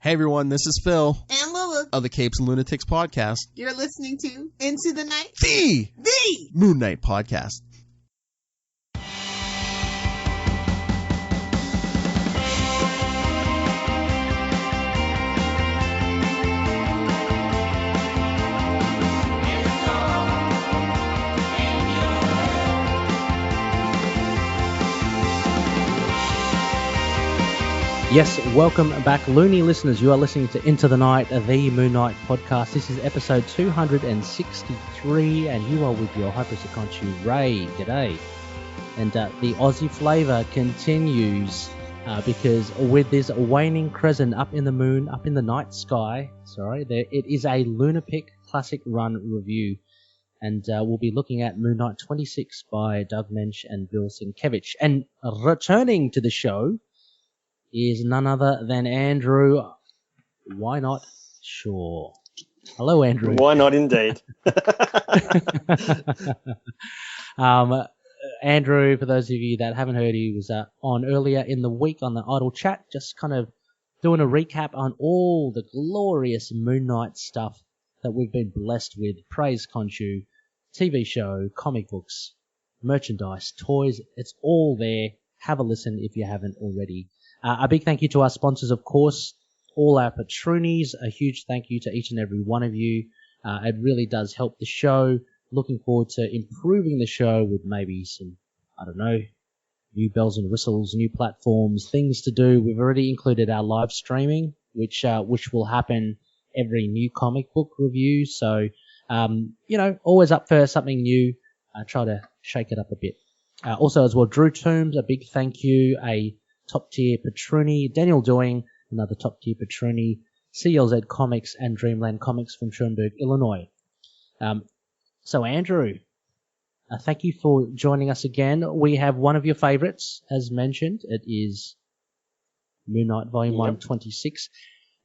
Hey everyone, this is Phil And Lulu of the Capes and Lunatics podcast. You're listening to Into the Night, The Moon Knight podcast. Yes, welcome back, Looney listeners. You are listening to Into the Night, the Moon Knight podcast. This is episode 263, and you are with your Hyperseconchu Ray. G'day. And the Aussie flavour continues because with this waning crescent up in the moon, up in the night sky, it is a LUNAR-PICK classic run review. And we'll be looking at Moon Knight 26 by Doug Moench and Bill Sienkiewicz. And returning to the show is none other than Andrew. Why not? Sure. Hello, Andrew. Why not, indeed. Andrew, for those of you that haven't heard, he was on earlier in the week on the Idle Chat, just kind of doing a recap on all the glorious Moon Knight stuff that we've been blessed with. Praise Khonshu, TV show, comic books, merchandise, toys. It's all there. Have a listen if you haven't already. A big thank you to our sponsors, of course, all our patroonies. A huge thank you to each and every one of you. It really does help the show. Looking forward to improving the show with maybe some, new bells and whistles, new platforms, things to do. We've already included our live streaming, which will happen every new comic book review. So, always up for something new. Try to shake it up a bit. Also as well, Drew Toombs, a big thank you. A top-tier patroony, Daniel Doing, another top-tier patroony, CLZ Comics and Dreamland Comics from Schoenberg, Illinois. So, Andrew, thank you for joining us again. We have one of your favorites, as mentioned. It is Moon Knight Volume 1, 26.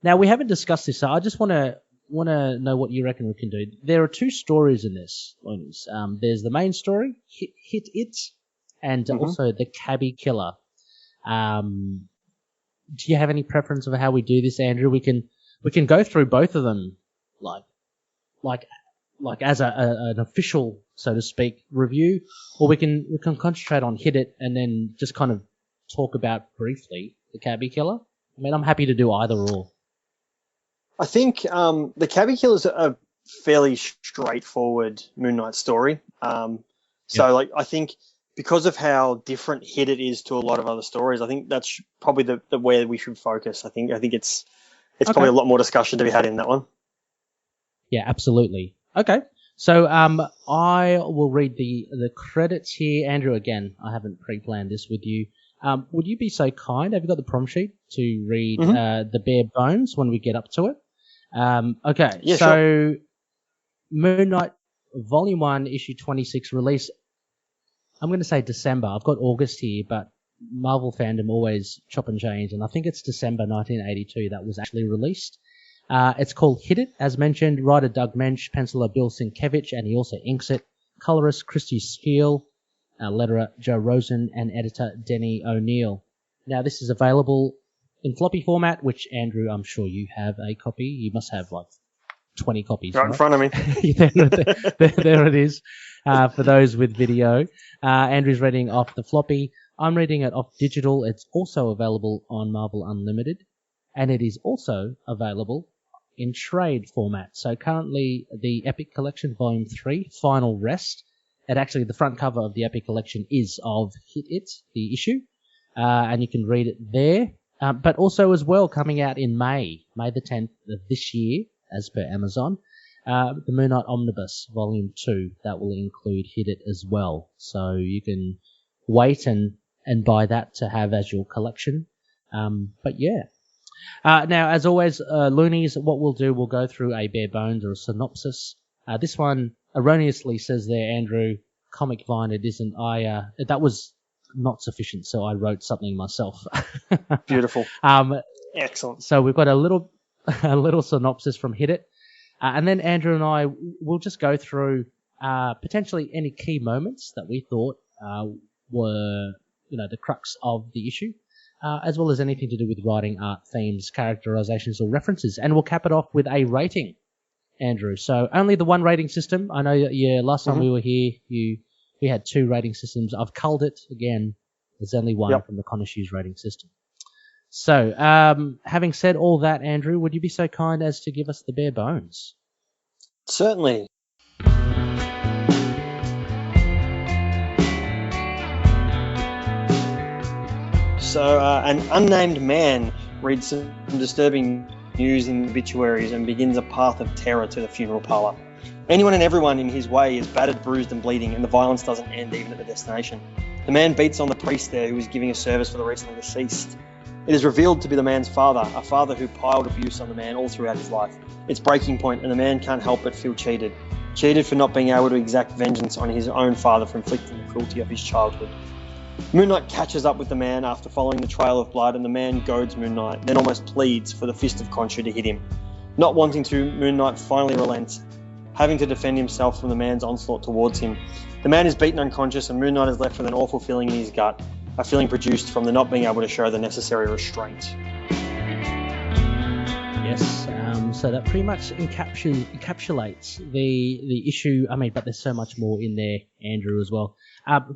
Now, we haven't discussed this, so I just want to know what you reckon we can do. There are two stories in this. There's the main story, Hit It, and also the Cabbie Killer. Do you have any preference of how we do this, Andrew? We can go through both of them, like as an official, so to speak, review, or we can concentrate on Hit It and then just kind of talk about briefly the Cabbie Killer. I mean, I'm happy to do either or. I think the Cabbie Killer is a fairly straightforward Moon Knight story. I think, because of how different Hit It is to a lot of other stories, I think that's probably the where we should focus. I think it's probably a lot more discussion to be had in that one. Yeah, absolutely. Okay, so I will read the credits here. Andrew, again, I haven't pre-planned this with you. Would you be so kind? Have you got the prom sheet to read the bare bones when we get up to it? Okay, yeah, so sure. Moon Knight Volume 1, Issue 26, release. I'm going to say December. I've got August here, but Marvel fandom always chop and change, and I think it's December 1982 that was actually released. It's called Hit It, as mentioned. Writer Doug Moench, penciler Bill Sienkiewicz, and he also inks it. Colorist Christie Scheele, letterer Joe Rosen, and editor Denny O'Neill. Now, this is available in floppy format, which, Andrew, I'm sure you have a copy. You must have, 20 copies. Right in front of me. there it is. For those with video. Andrew's reading off the floppy. I'm reading it off digital. It's also available on Marvel Unlimited. And it is also available in trade format. So currently the Epic Collection Volume 3, Final Rest. And actually the front cover of the Epic Collection is of Hit It, the issue. And you can read it there. But also as well coming out in May the 10th of this year, as per Amazon. The Moon Knight Omnibus, Volume 2, that will include Hit It as well. So you can wait and buy that to have as your collection. But yeah. Now, as always, Loonies, what we'll do, we'll go through a bare bones or a synopsis. This one erroneously says there, Andrew, comic vine, it isn't. That was not sufficient, so I wrote something myself. Beautiful. Excellent. So we've got a little synopsis from Hit It. And then Andrew and I will just go through potentially any key moments that we thought were, the crux of the issue. as well as anything to do with writing, art, themes, characterizations, or references. And we'll cap it off with a rating, Andrew. So only the one rating system. I know, last time we were here, we had 2 rating systems. I've culled it again. There's only one from the Connoisseurs rating system. So, having said all that, Andrew, would you be so kind as to give us the bare bones? Certainly. So, an unnamed man reads some disturbing news in the obituaries and begins a path of terror to the funeral parlour. Anyone and everyone in his way is battered, bruised and bleeding, and the violence doesn't end even at the destination. The man beats on the priest there who is giving a service for the recently deceased. It is revealed to be the man's father, a father who piled abuse on the man all throughout his life. It's breaking point, and the man can't help but feel cheated. Cheated for not being able to exact vengeance on his own father for inflicting the cruelty of his childhood. Moon Knight catches up with the man after following the trail of blood, and the man goads Moon Knight, then almost pleads for the fist of Khonshu to hit him. Not wanting to, Moon Knight finally relents, having to defend himself from the man's onslaught towards him. The man is beaten unconscious, and Moon Knight is left with an awful feeling in his gut, a feeling produced from the not being able to show the necessary restraint. Yes, so that pretty much encapsulates the issue. I mean, but there's so much more in there, Andrew, as well.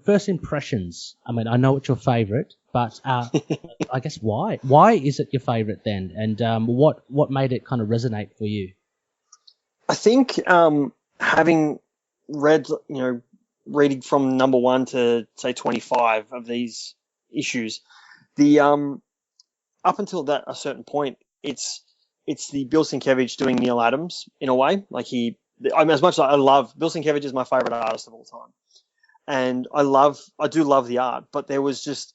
First impressions. I mean, I know it's your favourite, but I guess why? Why is it your favourite then? And what made it kind of resonate for you? I think having read, reading from number 1 to say 25 of these issues, the up until that a certain point, it's the Bill Sienkiewicz doing Neil Adams in a way. Like as much as I love Bill Sienkiewicz is my favorite artist of all time, and I do love the art. But there was just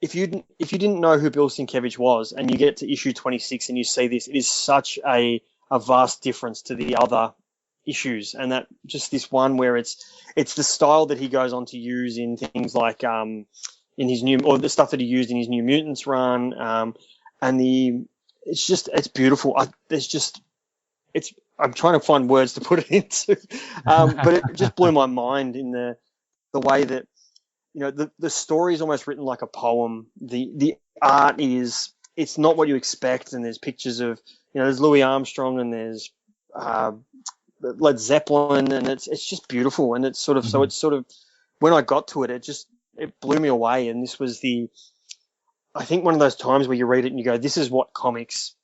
if you didn't know who Bill Sienkiewicz was, and you get to issue 26 and you see this, it is such a vast difference to the other issues, and that just this one where it's the style that he goes on to use in things like in his the stuff that he used in his New Mutants run, and it's beautiful. I'm trying to find words to put it into, but it just blew my mind in the way that the story is almost written like a poem. The art it's not what you expect, and there's pictures of there's Louis Armstrong and there's Led Zeppelin, and it's just beautiful, and it's sort of so it's sort of when I got to it, it blew me away, and this was I think one of those times where you read it and you go, this is why comics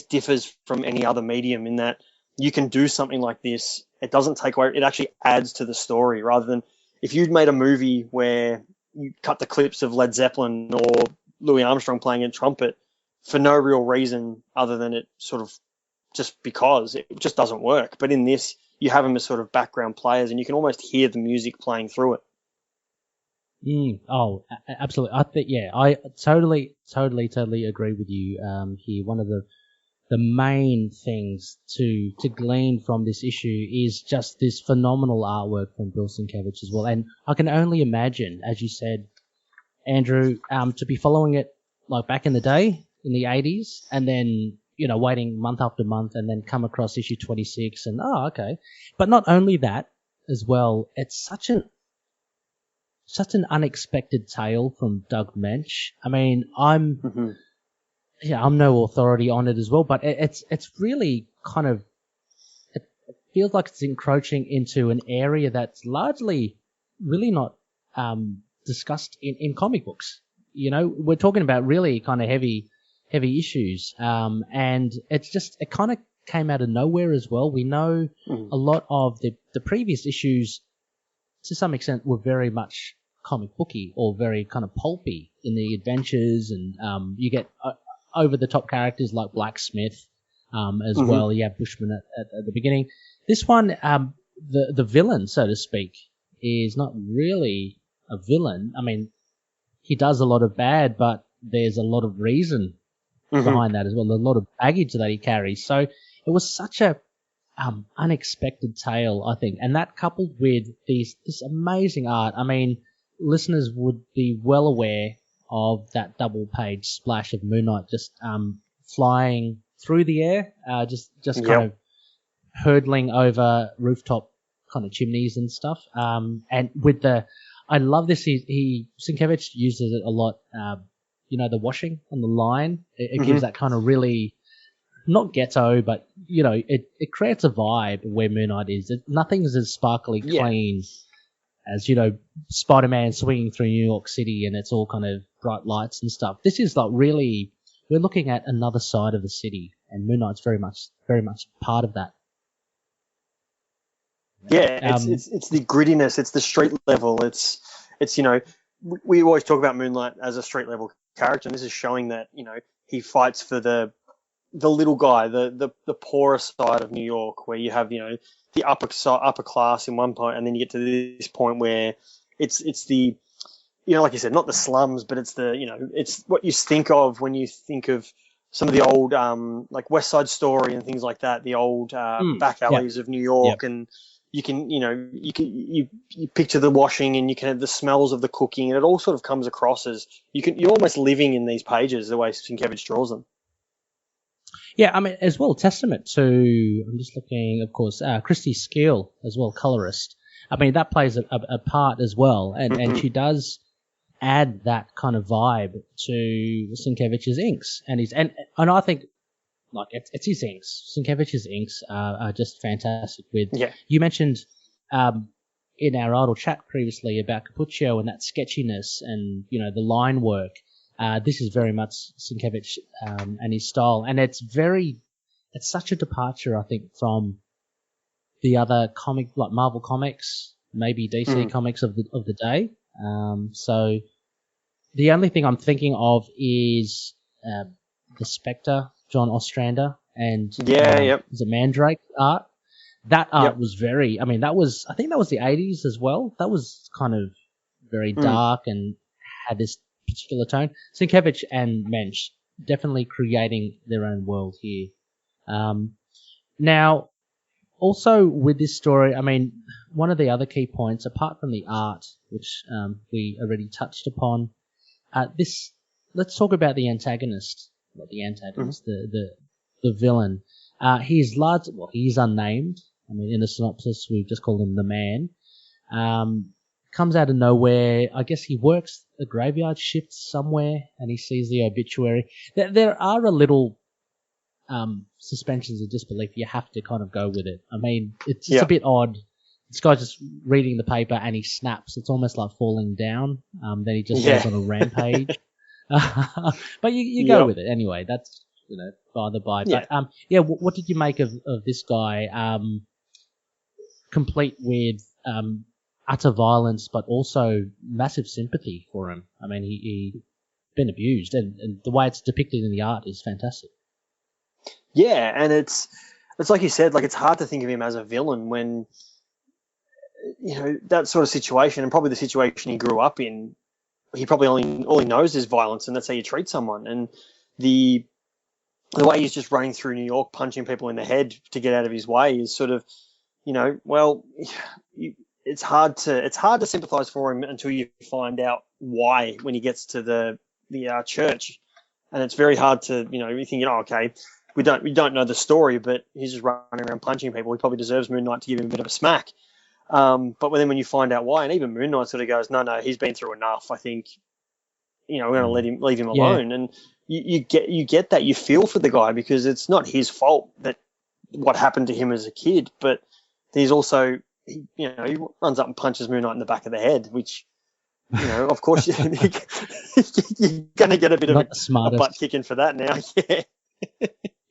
differs from any other medium, in that you can do something like this. It doesn't take away, it actually adds to the story, rather than if you'd made a movie where you cut the clips of Led Zeppelin or Louis Armstrong playing a trumpet for no real reason other than it sort of just because it just doesn't work. But in this, you have them as sort of background players, and you can almost hear the music playing through it. Oh, absolutely. I think, I totally agree with you here. One of the main things to glean from this issue is just this phenomenal artwork from Bill Sienkiewicz as well. And I can only imagine, as you said, Andrew, to be following it like back in the day in the 80s, and then waiting month after month, and then come across issue 26 and okay. But not only that as well, it's such an unexpected tale from Doug Moench. I mean, I'm no authority on it as well, but it's really kind of, it feels like it's encroaching into an area that's largely really not discussed in comic books. We're talking about really kind of heavy issues, and it kind of came out of nowhere as well. We know a lot of the previous issues to some extent were very much comic booky or very kind of pulpy in the adventures, and you get over the top characters like Blacksmith as well. You have Bushman at the beginning. This one, the villain, so to speak, is not really a villain. I mean, he does a lot of bad, but there's a lot of reason behind that as well. A lot of baggage that he carries. So it was such a unexpected tale, I think, and that coupled with this amazing art. I mean, listeners would be well aware of that double-page splash of Moon Knight just flying through the air, just kind of hurtling over rooftop kind of chimneys and stuff. And with I love this. Sienkiewicz uses it a lot the washing on the line. It gives that kind of really, not ghetto, but, it creates a vibe where Moon Knight is. Nothing's as sparkly clean as, Spider-Man swinging through New York City and it's all kind of bright lights and stuff. This is like really, we're looking at another side of the city, and Moon Knight's very much part of that. Yeah, it's the grittiness, it's the street level, it's we always talk about Moonlight as a street level character, and this is showing that, he fights for the little guy, the poorer side of New York, where you have, the upper class in one point, and then you get to this point where it's the, like you said, not the slums, but it's the, it's what you think of when you think of some of the old, like West Side Story and things like that, the old back alleys of New York, and you can, you picture the washing, and you can have the smells of the cooking, and it all sort of comes across as you're almost living in these pages the way Sienkiewicz draws them. Yeah, I mean, as well, testament to, I'm just looking, of course, Christie Scheele as well, Colorist. I mean, that plays a part as well, and she does add that kind of vibe to Sienkiewicz's inks, and I think, like, it's his inks. Sienkiewicz's inks are just fantastic. You mentioned in our idle chat previously about Cappuccio and that sketchiness and, the line work. This is very much Sienkiewicz and his style, and it's such a departure, I think, from the other comic, like Marvel Comics, maybe DC Comics of the day. So the only thing I'm thinking of is the Spectre, John Ostrander, and is it Mandrake art? That art was very, I think that was the 80s as well. That was kind of very dark and had this particular tone. Sienkiewicz and Moench definitely creating their own world here. Now, also with this story, I mean, one of the other key points, apart from the art, which we already touched upon, let's talk about the antagonist. Not the antagonist, the villain. He's unnamed. I mean, in the synopsis, we've just called him the Man. Comes out of nowhere. I guess he works a graveyard shift somewhere, and he sees the obituary. There are a little suspensions of disbelief. You have to kind of go with it. I mean, it's a bit odd. This guy's just reading the paper, and he snaps. It's almost like falling down. Then he just goes on a rampage. But you go with it anyway. That's, by the by. Yeah. But what did you make of this guy? Complete with utter violence, but also massive sympathy for him. I mean, he been abused, and the way it's depicted in the art is fantastic. Yeah, and it's like you said, like, it's hard to think of him as a villain when, that sort of situation, and probably the situation he grew up in, he probably all he knows is violence, and that's how you treat someone. And the way he's just running through New York, punching people in the head to get out of his way is sort of, it's hard to sympathize for him until you find out why when he gets to the church, and it's very hard to, you think, okay, we don't know the story, but he's just running around punching people. He probably deserves Moon Knight to give him a bit of a smack. But then when you find out why, and even Moon Knight sort of goes, no, he's been through enough. I think, we're going to leave him alone. And you get that, you feel for the guy, because it's not his fault that what happened to him as a kid, but he's also, he runs up and punches Moon Knight in the back of the head, which, of course you're going to get a bit of a butt kicking for that now.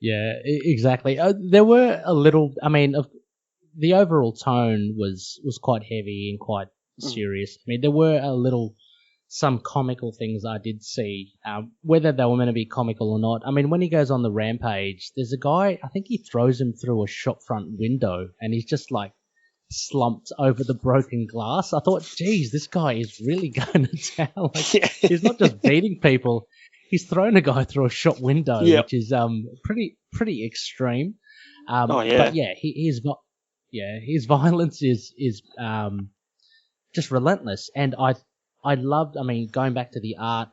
Yeah, exactly. There were a little, I mean, the overall tone was quite heavy and quite serious. I mean, there were some comical things I did see, whether they were meant to be comical or not. I mean, when he goes on the rampage, there's a guy, I think he throws him through a shopfront window, and he's just like slumped over the broken glass. I thought, geez, this guy is really going to town. Like, he's not just beating people, he's thrown a guy through a shop window, which is pretty extreme. But his violence is just relentless, and I loved. I mean, going back to the art,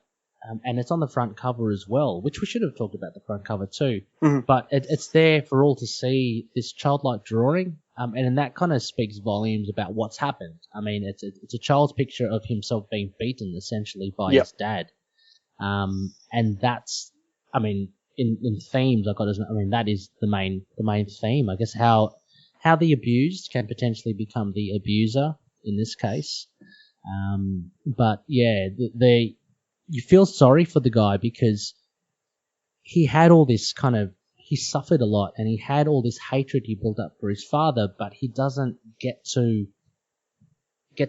and it's on the front cover as well, which we should have talked about the front cover too. But it's there for all to see, this childlike drawing, and that kind of speaks volumes about what's happened. I mean, it's a child's picture of himself being beaten essentially by his dad. And that's, I mean, in themes, that is the main theme, I guess, how the abused can potentially become the abuser in this case. But yeah, you feel sorry for the guy because he had all this he suffered a lot and he had all this hatred he built up for his father, but he doesn't get to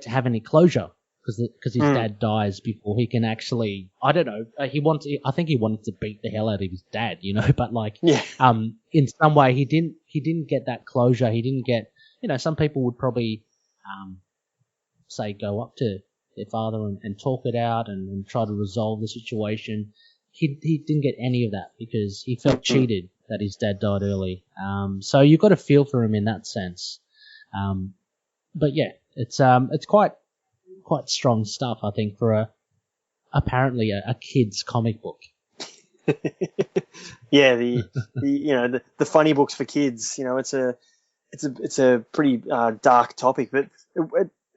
have any closure because his dad dies before he can actually, I don't know, I think he wanted to beat the hell out of his dad, but in some way he didn't get that closure. He didn't get, some people would probably, say go up to their father and talk it out and try to resolve the situation. He didn't get any of that because he felt cheated that his dad died early. So you've got to feel for him in that sense. But yeah, it's quite strong stuff, I think, for apparently a kid's comic book. Yeah, the funny books for kids. It's a pretty dark topic, but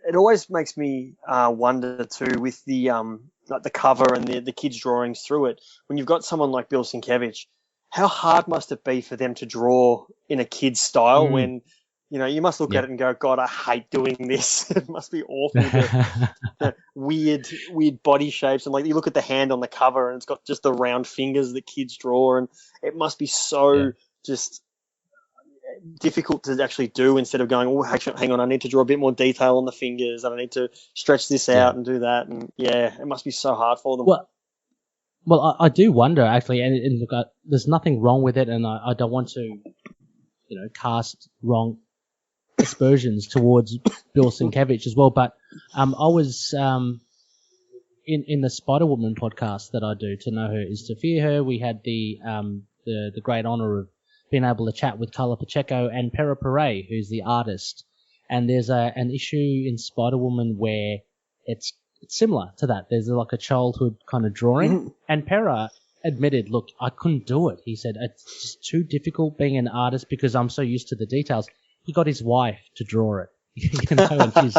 it always makes me wonder too with the like the cover and the kids' drawings through it. When you've got someone like Bill Sienkiewicz, how hard must it be for them to draw in a kid's style when you must look at it and go, God, I hate doing this. It must be awful. The weird body shapes. And like you look at the hand on the cover and it's got just the round fingers that kids draw. And it must be so just difficult to actually do instead of going, oh, hang on, I need to draw a bit more detail on the fingers and I need to stretch this out and do that. And it must be so hard for them. Well, I do wonder actually, and look, there's nothing wrong with it, and I don't want to, cast wrong aspersions towards Bill Sienkiewicz as well. But I was in the Spider-Woman podcast that I do. To know her is to fear her. We had the great honor of being able to chat with Carla Pacheco and Pera Perret, who's the artist. And there's an issue in Spider-Woman where it's similar to that. There's like a childhood kind of drawing, and Pera admitted, look, I couldn't do it. He said, it's just too difficult being an artist because I'm so used to the details. He got his wife to draw it, and she's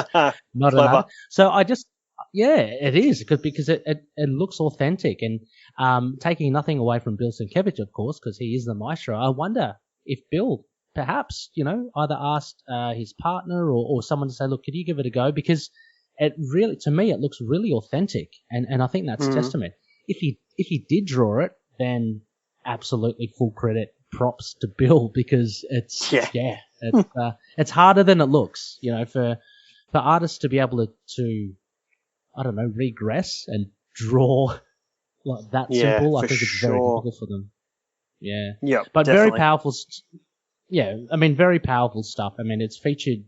not an artist. So I just, it is because it looks authentic, and taking nothing away from Bill Sienkiewicz, of course, because he is the maestro. I wonder if Bill perhaps, either asked his partner or someone to say, look, could you give it a go? Because it really, to me, it looks really authentic, and I think that's testament. If he did draw it, then absolutely full credit, props to Bill, because it's harder than it looks. For artists to be able to I don't know, regress and draw like that simple, I think it's very difficult for them. Yeah, but definitely. Very powerful. Very powerful stuff. I mean, it's featured.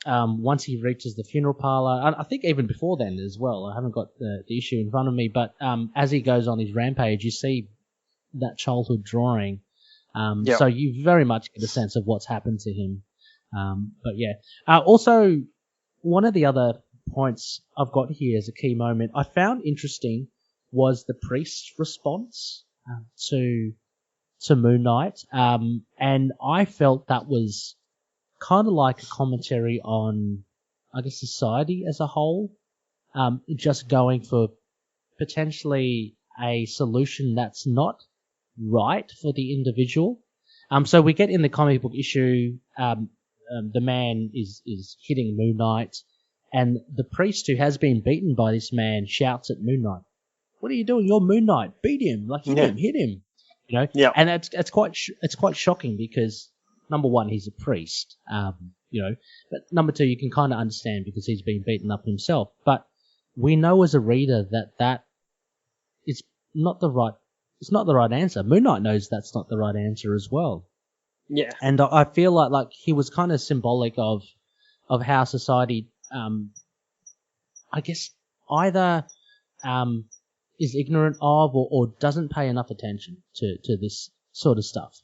Once he reaches the funeral parlour, I think even before then as well. I haven't got the issue in front of me, but as he goes on his rampage, you see that childhood drawing. So you very much get a sense of what's happened to him. Also, one of the other points I've got here as a key moment I found interesting was the priest's response to Moon Knight, and I felt that was kind of like a commentary on, I guess, society as a whole, just going for potentially a solution that's not right for the individual. So we get in the comic book issue, the man is hitting Moon Knight, and the priest who has been beaten by this man shouts at Moon Knight, "What are you doing? You're Moon Knight. Beat him! Like hit him!" And it's quite shocking because, number one, he's a priest, but number two, you can kind of understand because he's been beaten up himself. But we know as a reader that is not the right. It's not the right answer. Moon Knight knows that's not the right answer as well. Yeah. And I feel like he was kind of symbolic of how society, I guess, either is ignorant of or doesn't pay enough attention to this sort of stuff.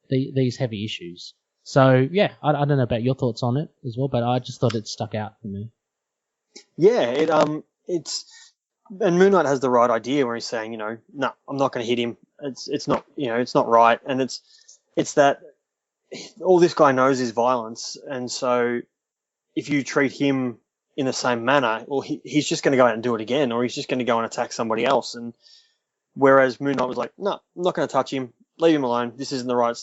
These heavy issues. So yeah, I don't know about your thoughts on it as well, but I just thought it stuck out for me. Yeah, and Moon Knight has the right idea where he's saying, no, I'm not going to hit him. It's not, it's not right. And it's that all this guy knows is violence. And so if you treat him in the same manner, well, he's just going to go out and do it again, or he's just going to go and attack somebody else. And whereas Moon Knight was like, no, I'm not going to touch him. Leave him alone. This isn't the right.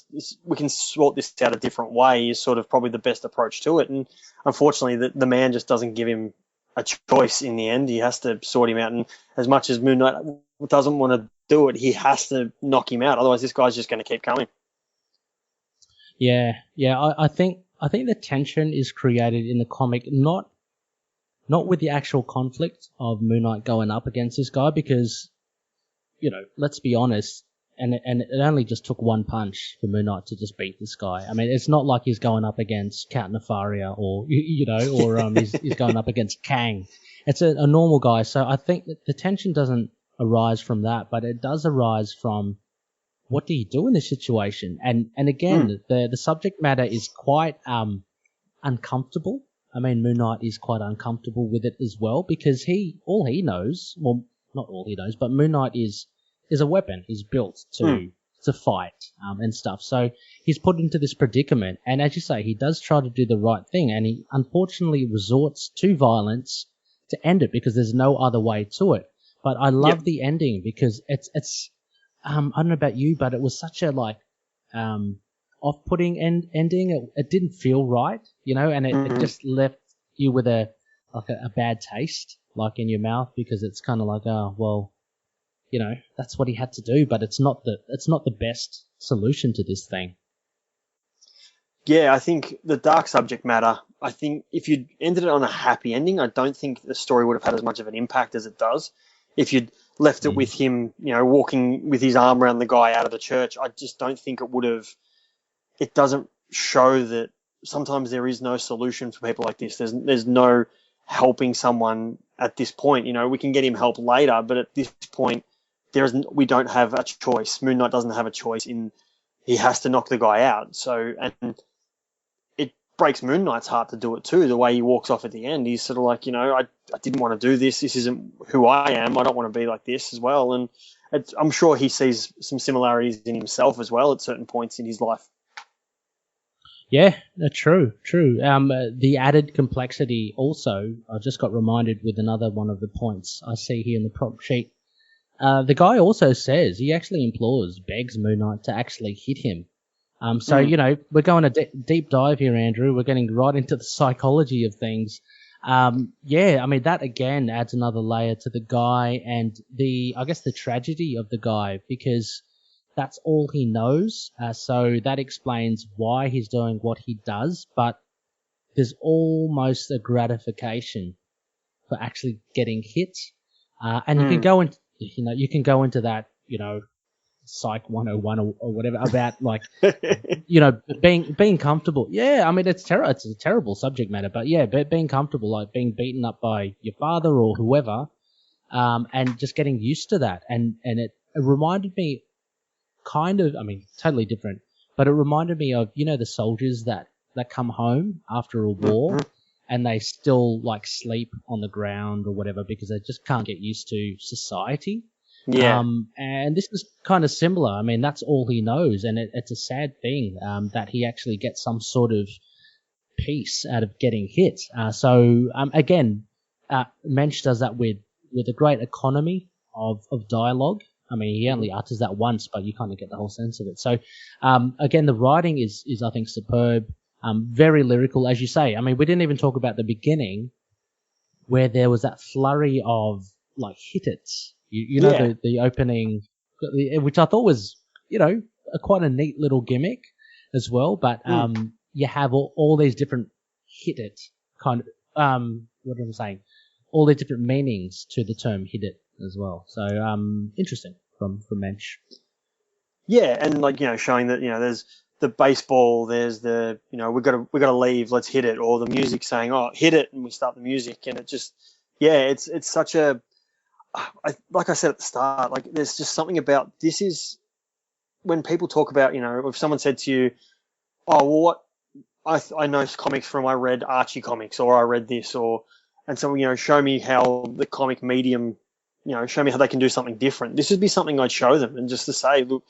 We can sort this out a different way. Is sort of probably the best approach to it. And unfortunately, the man just doesn't give him a choice in the end. He has to sort him out. And as much as Moon Knight doesn't want to do it, he has to knock him out. Otherwise, this guy's just going to keep coming. Yeah. I think the tension is created in the comic, not with the actual conflict of Moon Knight going up against this guy, because, let's be honest, and it only just took one punch for Moon Knight to just beat this guy. I mean, it's not like he's going up against Count Nefaria or he's going up against Chiang. It's a normal guy. So I think that the tension doesn't arise from that, but it does arise from what do you do in this situation? And again, the subject matter is quite uncomfortable. I mean, Moon Knight is quite uncomfortable with it as well, because all he knows, well, not all he knows, but Moon Knight is a weapon. He's built to fight and stuff. So he's put into this predicament. And as you say, he does try to do the right thing, and he unfortunately resorts to violence to end it because there's no other way to it. But I love the ending because it's I don't know about you, but it was such a off-putting ending. It didn't feel right, and it just left you with a bad taste, in your mouth, because it's kind of like, oh, well, that's what he had to do, but it's not the best solution to this thing. Yeah, I think the dark subject matter, I think if you'd ended it on a happy ending, I don't think the story would have had as much of an impact as it does. If you'd left it with him, walking with his arm around the guy out of the church, I just don't think it would have. It doesn't show that sometimes there is no solution for people like this. There's no helping someone at this point. We can get him help later, but at this point, we don't have a choice. Moon Knight doesn't have a choice he has to knock the guy out. So, and it breaks Moon Knight's heart to do it too. The way he walks off at the end, he's sort of like, I didn't want to do this. This isn't who I am. I don't want to be like this as well. And I'm sure he sees some similarities in himself as well at certain points in his life. Yeah, true. The added complexity also, I just got reminded with another one of the points I see here in the prompt sheet. The guy also says, he actually begs Moon Knight to actually hit him. We're going a deep dive here, Andrew. We're getting right into the psychology of things. That again adds another layer to the guy and the tragedy of the guy, because that's all he knows. So that explains why he's doing what he does, but there's almost a gratification for actually getting hit. And you can go into, that, Psych 101 or whatever about being comfortable. Yeah, I mean, it's a terrible subject matter, but yeah, being comfortable, like being beaten up by your father or whoever, and just getting used to that. And it reminded me totally different, but it reminded me of, the soldiers that come home after a war and they still sleep on the ground or whatever because they just can't get used to society. Yeah. And this is kind of similar. I mean, that's all he knows, and it's a sad thing that he actually gets some sort of peace out of getting hit. Again, Moench does that with a great economy of dialogue. I mean, he only utters that once, but you kind of get the whole sense of it. So, again, the writing is I think superb, very lyrical, as you say. I mean, we didn't even talk about the beginning, where there was that flurry of hit-its. The opening, which I thought was, quite a neat little gimmick as well. But you have all these different hit-it kind of, what am I saying? All these different meanings to the term hit-it as well. So interesting from Moench. Yeah, and showing that there's the baseball, there's the we got to leave, let's hit it, or the music saying hit it, and we start the music, and it just it's such a. Like I said at the start, there's just something about this is when people talk about, if someone said to you, what I know comics from, I read Archie comics or I read this, and so, show me how the comic medium, show me how they can do something different. This would be something I'd show them, and just to say, look,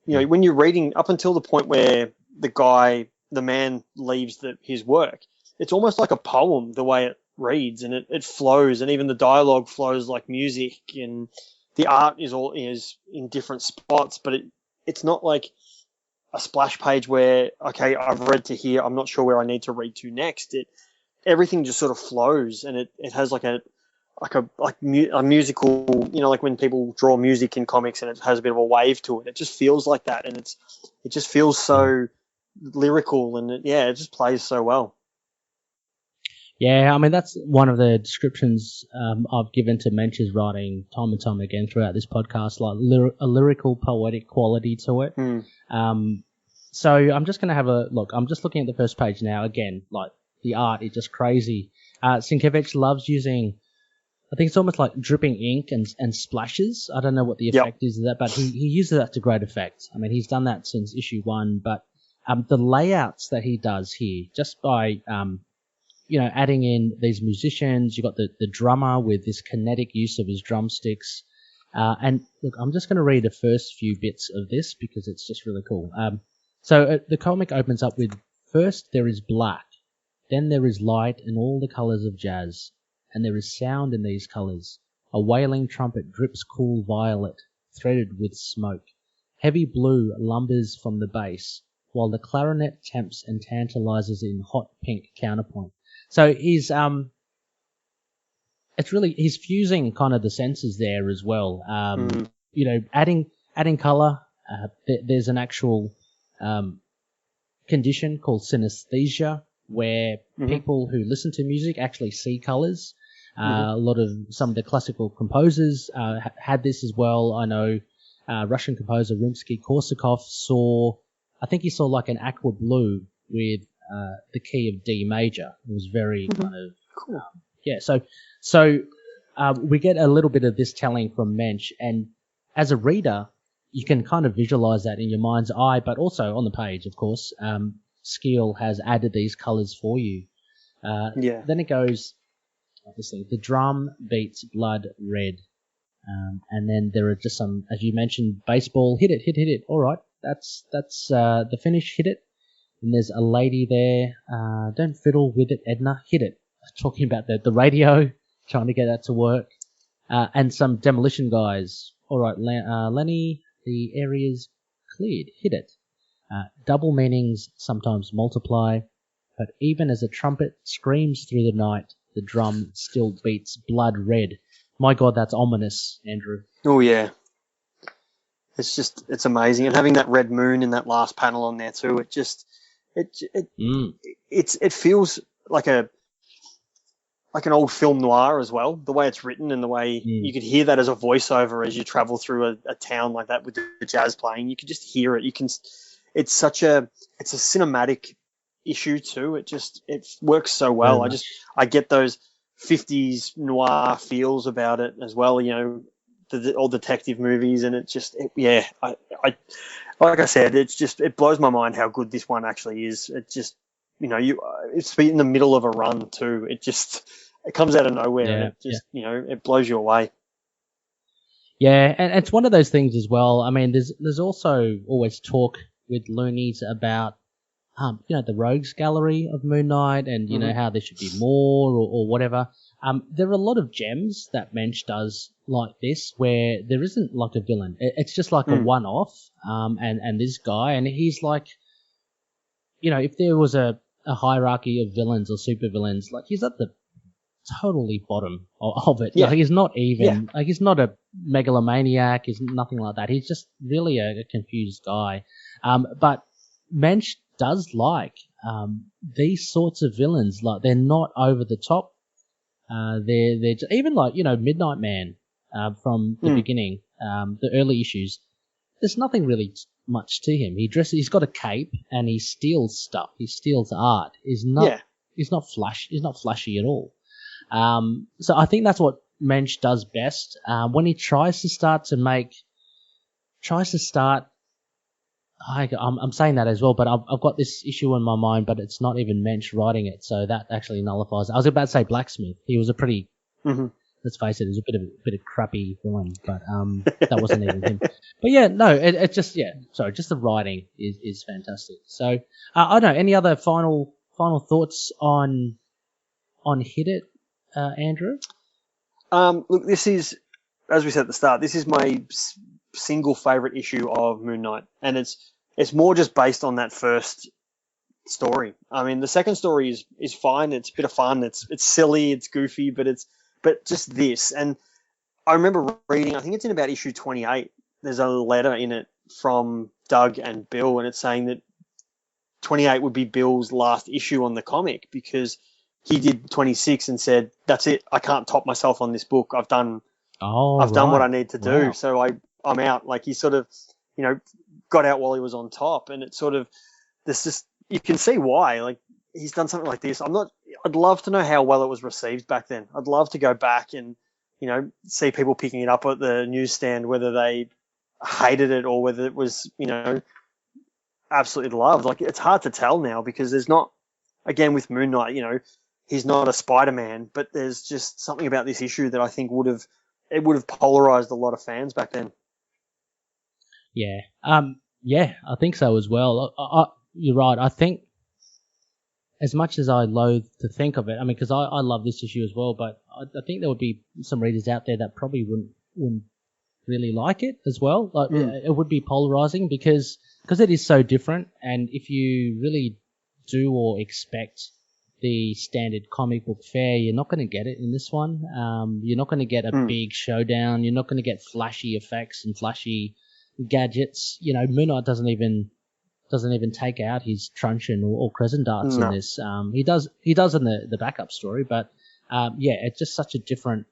when you're reading up until the point where the man leaves his work, it's almost like a poem, the way reads, and it flows, and even the dialogue flows like music, and the art is in different spots, but it's not like a splash page where, okay, I've read to here, I'm not sure where I need to read to next. Everything just sort of flows, and it has like a musical, like when people draw music in comics and it has a bit of a wave to it. It just feels like that, and it just feels so lyrical, and it just plays so well. Yeah, I mean, that's one of the descriptions I've given to Moench's writing time and time again throughout this podcast, like a lyrical, poetic quality to it. So I'm just going to have a look. I'm just looking at the first page now. Again, like, the art is just crazy. Sienkiewicz loves using, I think it's almost like dripping ink and splashes. I don't know what the effect is of that, but he uses that to great effect. I mean, he's done that since issue 1, but the layouts that he does here, just by adding in these musicians, you've got the drummer with this kinetic use of his drumsticks. And look, I'm just going to read the first few bits of this because it's just really cool. So the comic opens up with, first there is black, then there is light and all the colors of jazz, and there is sound in these colors. A wailing trumpet drips cool violet, threaded with smoke. Heavy blue lumbers from the bass, while the clarinet tempts and tantalizes in hot pink counterpoint. So he's fusing kind of the senses there as well. Adding color. There's an actual condition called synesthesia, where people who listen to music actually see colors. Some of the classical composers had this as well. I know Russian composer Rimsky-Korsakov saw like an aqua blue with the key of D major. It was very kind of cool. So we get a little bit of this telling from Moench, and as a reader, you can kind of visualize that in your mind's eye, but also on the page, of course. Scheele has added these colors for you. Then it goes, obviously, the drum beats blood red. And then there are just some, as you mentioned, baseball, hit it. All right, that's the finish, hit it. And there's a lady there, don't fiddle with it, Edna, hit it. Talking about the radio, trying to get that to work. And some demolition guys. All right, Lenny, the area's cleared, hit it. Double meanings sometimes multiply, but even as a trumpet screams through the night, the drum still beats blood red. My God, that's ominous, Andrew. Oh yeah, it's amazing, and having that red moon in that last panel on there too. It feels like an old film noir as well. The way it's written and the way you could hear that as a voiceover as you travel through a town like that with the jazz playing. You can just hear it. It's a cinematic issue too. It works so well. I get those 50s noir feels about it as well. The old detective movies, and like I said, it blows my mind how good this one actually is. It just, it's in the middle of a run too. It comes out of nowhere, and it blows you away. Yeah, and it's one of those things as well. I mean, there's also always talk with loonies about, the rogues gallery of Moon Knight, and how there should be more or whatever. There are a lot of gems that Moench does like this, where there isn't like a villain. It's just like a one-off. And this guy, and he's like, if there was a hierarchy of villains or supervillains, like he's at the totally bottom of it. Yeah. Like, he's not even, like, he's not a megalomaniac. He's nothing like that. He's just really a confused guy. But Moench does like these sorts of villains. Like, they're not over the top. They're just, even like, Midnight Man from the beginning, the early issues. There's nothing really much to him. He's got a cape and he steals stuff. He steals art. He's not flashy at all. So I think that's what Moench does best. When he tries to start, I'm saying that as well, but I've got this issue in my mind, but it's not even Moench writing it, so that actually nullifies it. I was about to say Blacksmith. He was a pretty, let's face it, he was a bit of crappy villain, but that wasn't even him. But yeah, no, it just the writing is fantastic. So I don't know, any other final thoughts on Hit It? Andrew? Look, this is, as we said at the start, this is my single favorite issue of Moon Knight, and it's more just based on that first story. I mean, the second story is fine. It's a bit of fun. It's silly. It's goofy, but just this. And I remember reading, I think it's in about issue 28. There's a letter in it from Doug and Bill, and it's saying that 28 would be Bill's last issue on the comic because he did 26 and said, "That's it. I can't top myself on this book. I've done what I need to do. Wow. So I'm out." Like, he sort of, got out while he was on top, and it's sort of this just, you can see why. Like, he's done something like this. I'd love to know how well it was received back then. I'd love to go back and see people picking it up at the newsstand, whether they hated it or whether it was absolutely loved. Like, it's hard to tell now because there's not, again, with Moon Knight, he's not a Spider-Man, but there's just something about this issue that I think would have polarized a lot of fans back then. Yeah. Yeah, I think so as well. You're right. I think as much as I loathe to think of it, I mean, because I love this issue as well, but I think there would be some readers out there that probably wouldn't really like it as well. Like, it would be polarizing because it is so different, and if you really do or expect the standard comic book fare, you're not going to get it in this one. You're not going to get a big showdown. You're not going to get flashy effects and flashy gadgets. Moon Knight doesn't even take out his truncheon or crescent darts in this. He does in the backup story, but it's just such a different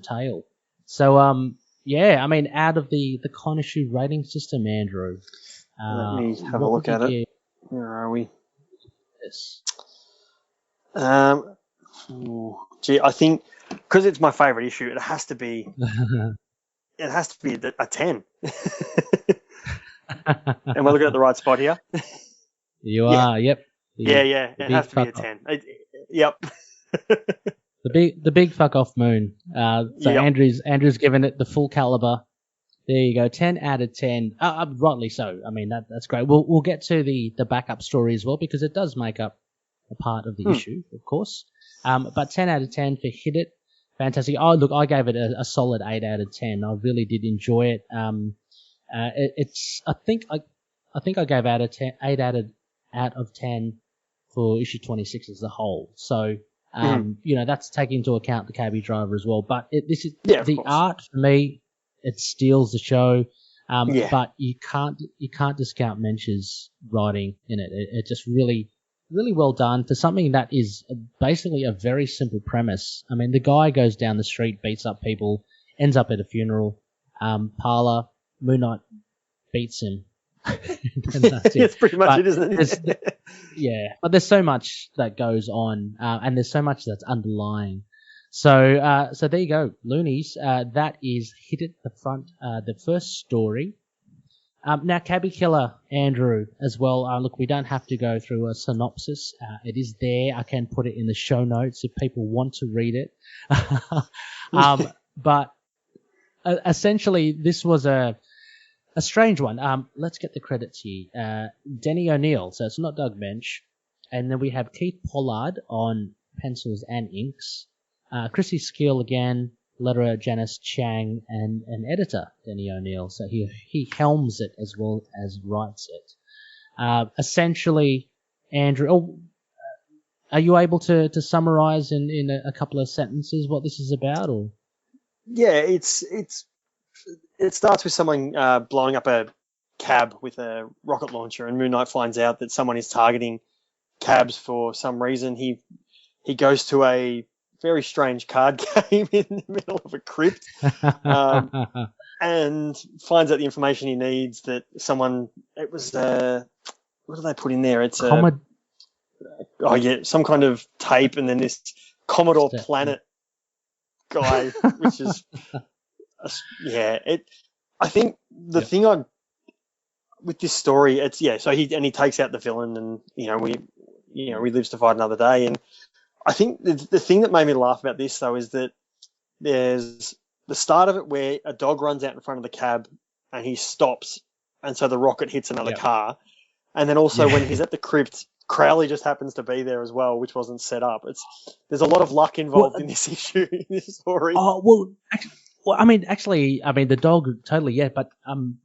tale. So yeah, I mean, out of the con issue rating system, Andrew. Let me have a look at it. Where are we? Yes. I think because it's my favorite issue, it has to be. It has to be a 10. Am I looking at the right spot here? You are. Yep. Yeah. It has to be a 10. Yep. The big fuck off Moon. So yep. Andrew's given it the full caliber. There you go, 10 out of 10. Rightly so. I mean, that's great. We'll get to the backup story as well because it does make up a part of the issue, of course. But 10 out of 10 for Hit It. Fantastic. Oh, look, I gave it a solid 8 out of 10. I really did enjoy it. I think I gave 8 out of 10 for issue 26 as a whole. So, that's taking into account the Cabbie driver as well. But this is the art for me. It steals the show. But you can't discount Moench's writing in it. It just really, really well done for something that is basically a very simple premise. I mean, the guy goes down the street, beats up people, ends up at a funeral. Parlour, Moon Knight beats him. And that's it. It's pretty much it, isn't it? But there's so much that goes on, and there's so much that's underlying. So there you go, Loonies. That is Hit It, the first story. Now, Cabbie Killer, Andrew, as well. Look, we don't have to go through a synopsis. It is there. I can put it in the show notes if people want to read it. But essentially, this was a strange one. Let's get the credits here. Denny O'Neil, so it's not Doug Moench. And then we have Keith Pollard on pencils and inks. Christie Scheele again, letterer Janice, Chiang, and an editor, Denny O'Neil. So he helms it as well as writes it. Essentially, Andrew, are you able to summarize in a couple of sentences what this is about? Or yeah, it starts with someone blowing up a cab with a rocket launcher, and Moon Knight finds out that someone is targeting cabs for some reason. He goes to a very strange card game in the middle of a crypt, and finds out the information he needs that someone, it was, what do they put in there? It's some kind of tape, and then this Commodore Planet guy, which is, I think the thing with this story, so he takes out the villain, and, he lives to fight another day. And I think the thing that made me laugh about this, though, is that there's the start of it where a dog runs out in front of the cab and he stops, and so the rocket hits another car. And then also when he's at the crypt, Crowley just happens to be there as well, which wasn't set up. There's a lot of luck involved in this issue, in this story. Oh, I mean, the dog, totally, yeah, but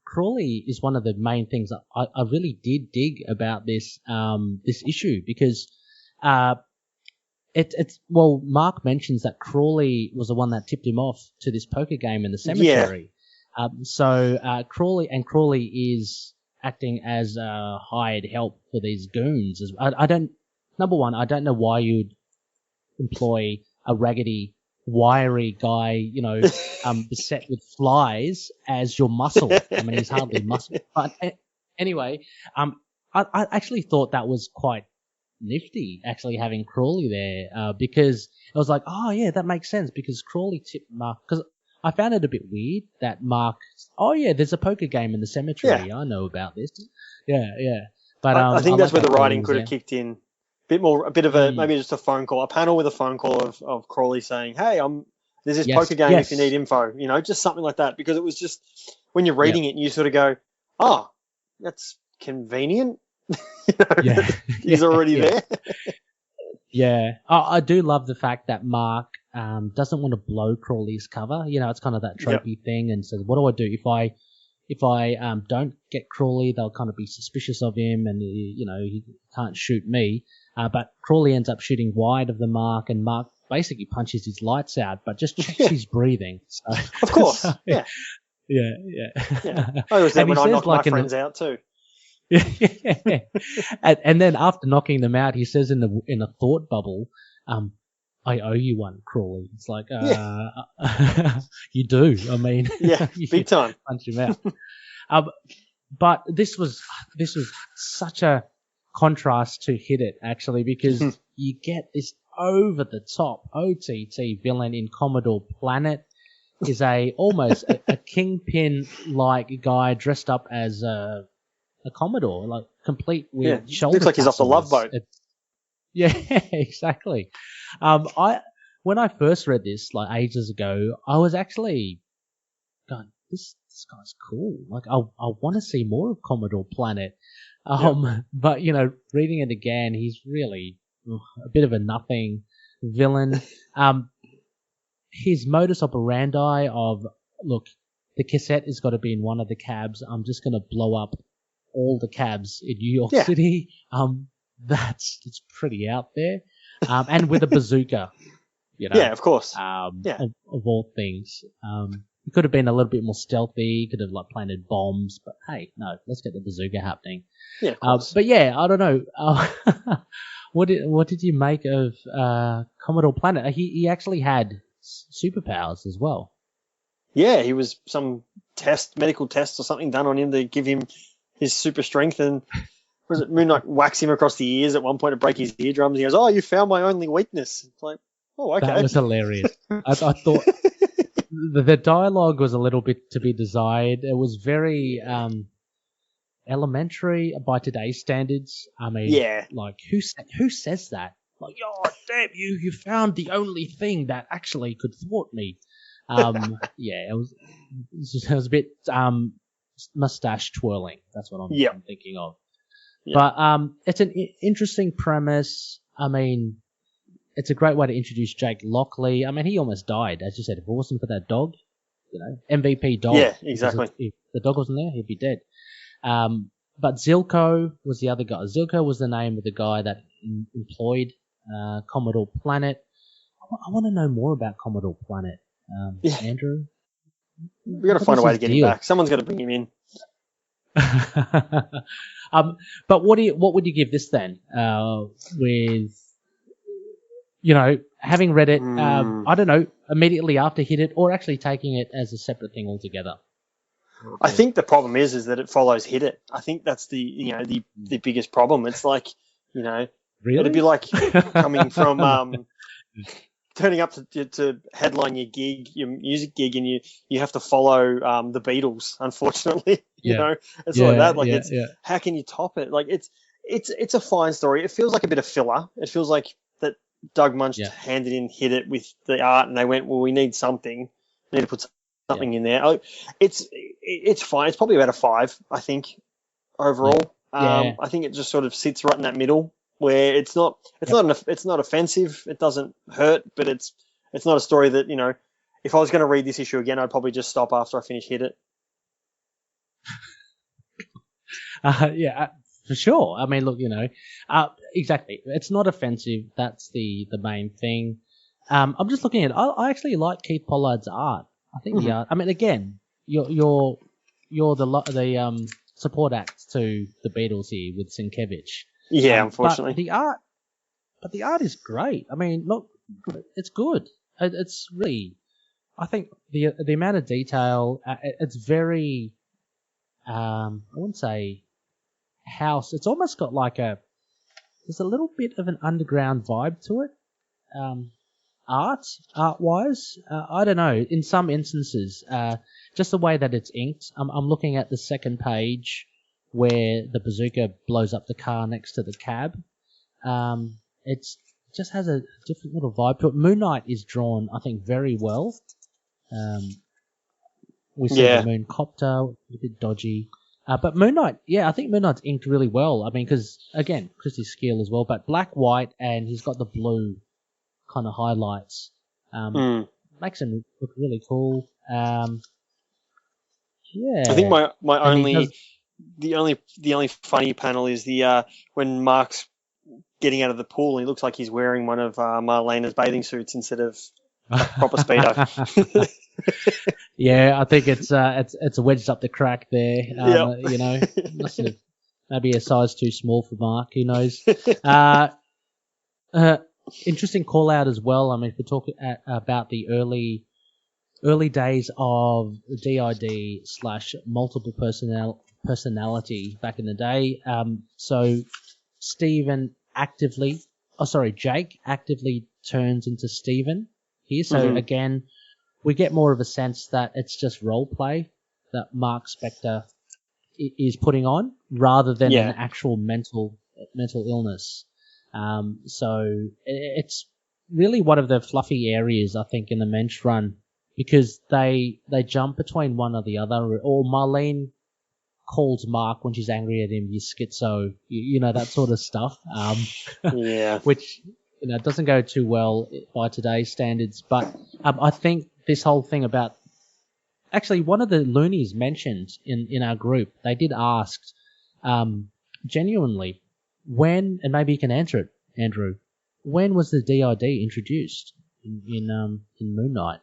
Crawley is one of the main things that I really did dig about this issue, because Mark mentions that Crawley was the one that tipped him off to this poker game in the cemetery. So Crawley is acting as hired help for these goons. Number one, I don't know why you'd employ a raggedy, wiry guy, beset with flies as your muscle. I mean, he's hardly muscle. But anyway, I actually thought that was quite nifty, actually having Crawley there, because I was like, oh yeah, that makes sense, because Crawley tipped Mark, because I found it a bit weird that Mark, oh yeah, there's a poker game in the cemetery. Yeah. I know about this. Yeah. But I think that's where the writing could have kicked in. A bit of maybe just a phone call, a panel with a phone call of Crawley saying, hey, there's this poker game if you need info, just something like that, because it was just, when you're reading it, you sort of go, oh, that's convenient. He's already there. Yeah. I do love the fact that Mark doesn't want to blow Crawley's cover. It's kind of that tropey thing, and says, what do I do if I don't get Crawley? They'll kind of be suspicious of him, and he can't shoot me. But Crawley ends up shooting wide of the Mark, and Mark basically punches his lights out, but just checks his breathing. So, of course. Yeah. I always said when I knock my friends out too. Yeah. And then after knocking them out, he says in a thought bubble, I owe you one, Crawley. It's like, you do. I mean, big time. Punch him out. But this was such a contrast to Hit It, actually, because you get this over the top OTT villain in Commodore Planet. Is almost a kingpin like guy dressed up as a Commodore, like complete with shoulder. Looks like he's off the Love Boat. Yeah, exactly. When I first read this like ages ago, I was actually going, this guy's cool. Like I want to see more of Commodore Planet. But reading it again, he's really a bit of a nothing villain. His modus operandi of, look, the cassette has got to be in one of the cabs. I'm just going to blow up all the cabs in New York City. It's pretty out there. And with a bazooka, Yeah, of course. Of all things. He could have been a little bit more stealthy. He could have planted bombs, but hey, no, let's get the bazooka happening. Yeah, of course. But yeah, I don't know. What did you make of Commodore Planet? He actually had superpowers as well. Yeah, he was some medical test or something done on him to give him his super strength, and was it Moon Knight whacks him across the ears at one point to break his eardrums? He goes, "Oh, you found my only weakness." It's like, oh, okay. That was hilarious. I thought the dialogue was a little bit to be desired. It was very elementary by today's standards. I mean, like who says that? Like, oh damn, you found the only thing that actually could thwart me. It was a bit mustache twirling. That's what I'm thinking of. Yeah. But it's an interesting premise. I mean, it's a great way to introduce Jake Lockley. I mean, he almost died, as you said. If it wasn't for that dog, MVP dog. Yeah, exactly. If the dog wasn't there, he'd be dead. But Zilko was the other guy. Zilko was the name of the guy that employed Commodore Planet. I want to know more about Commodore Planet. Andrew? We got to find a way to get him back. Someone's got to bring him in. But what would you give this then? With having read it, I don't know, immediately after Hit It, or actually taking it as a separate thing altogether. I think the problem is that it follows Hit It. I think that's the biggest problem. It's like, really? It'd be like coming from turning up to headline your music gig, and you have to follow the Beatles. Unfortunately, it's like that. Like how can you top it? Like it's a fine story. It feels like a bit of filler. It feels like that Doug Munch handed in Hit It with the art, and they went, well, we need something. We need to put something in there. It's fine. It's probably about a 5, I think, overall. I think it just sort of sits right in that middle where it's not offensive. It doesn't hurt, but it's not a story that, if I was going to read this issue again, I'd probably just stop after I finish Hit It. For sure. I mean, look, exactly. It's not offensive. That's the main thing. I'm just looking at it. I actually like Keith Pollard's art. I think the art. I mean, again, you're the support act to the Beatles here with Sienkiewicz. Yeah, unfortunately. But the art is great. I mean, look, it's good. It's really, I think the amount of detail. It's very. I wouldn't say house. It's almost got like there's a little bit of an underground vibe to it. Art-wise, I don't know. In some instances, just the way that it's inked. I'm looking at the second page where the bazooka blows up the car next to the cab. It just has a different little vibe to it. Moon Knight is drawn, I think, very well. We see the moon copter, a bit dodgy. But Moon Knight, I think Moon Knight's inked really well. I mean, because, again, Christie Scheele as well, but black, white, and he's got the blue kind of highlights. Makes him look really cool. I think the only funny panel is the when Mark's getting out of the pool and he looks like he's wearing one of Marlena's bathing suits instead of proper Speedo. I think it's wedged up the crack there. Must have maybe a size too small for Mark. Who knows? Interesting call out as well. I mean, if we talk about the early days of DID / multiple personality back in the day. So Jake actively turns into Stephen here. So again, we get more of a sense that it's just role play that Mark Spector is putting on rather than an actual mental illness. So it's really one of the fluffy areas, I think, in the Moench run because they jump between one or the other. Or Marlene calls Mark when she's angry at him, you schizo, that sort of stuff. Which doesn't go too well by today's standards. But I think this whole thing about actually one of the loonies mentioned in our group, they did ask genuinely. When, and maybe you can answer it, Andrew, when was the DID introduced in Moon Knight?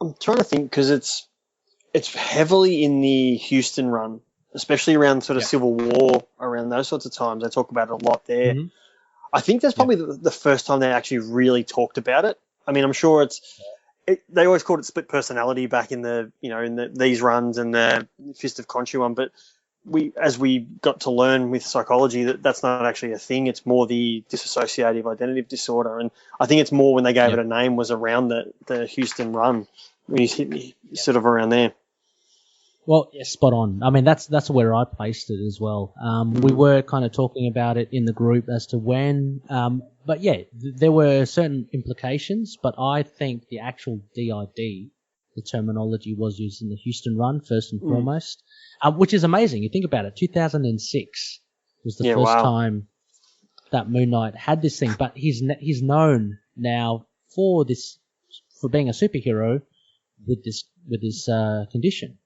I'm trying to think because it's heavily in the Houston run, especially around sort of Civil War, around those sorts of times. They talk about it a lot there. Mm-hmm. I think that's probably the first time they actually really talked about it. I mean, I'm sure they always called it split personality back in these runs and the Fist of Khonshu one, but as we got to learn with psychology that's not actually a thing. It's more the dissociative identity disorder. And I think it's more when they gave it a name was around the Houston run. When he's sort of around there. Well, spot on. I mean, that's where I placed it as well. We were kind of talking about it in the group as to when, but there were certain implications, but I think the actual DID, the terminology was used in the Houston run first and foremost. Which is amazing. You think about it. 2006 was the first time that Moon Knight had this thing, but he's known now for being a superhero with this condition.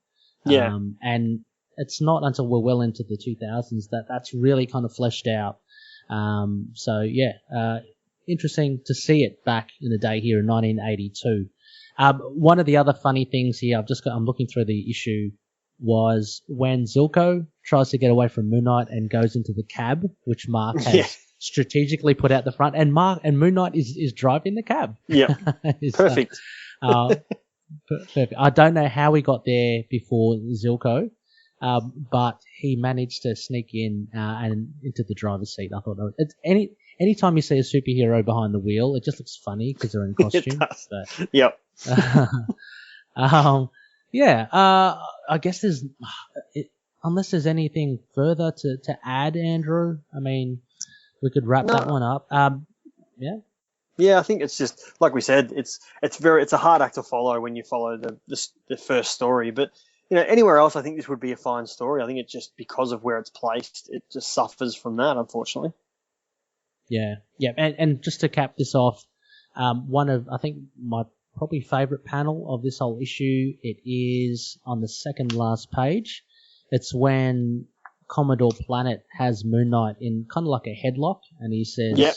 And it's not until we're well into the 2000s that's really kind of fleshed out. Interesting to see it back in the day here in 1982. One of the other funny things here, I'm looking through the issue. Was when Zilko tries to get away from Moon Knight and goes into the cab, which Mark has strategically put out the front, and Moon Knight is driving the cab. Yeah, perfect. Perfect. I don't know how he got there before Zilko, but he managed to sneak in and into the driver's seat. I thought anytime you see a superhero behind the wheel, it just looks funny because they're in costume. Yep. I guess unless there's anything further to add, Andrew, I mean, we could wrap that one up. Yeah, I think it's just like we said. It's a hard act to follow when you follow the first story, but anywhere else, I think this would be a fine story. I think it's just because of where it's placed, it just suffers from that, unfortunately. Yeah. And just to cap this off, one of, I think, my probably favourite panel of this whole issue, it is on the second last page. It's when Commodore Planet has Moon Knight in kind of like a headlock, and he says, Yep.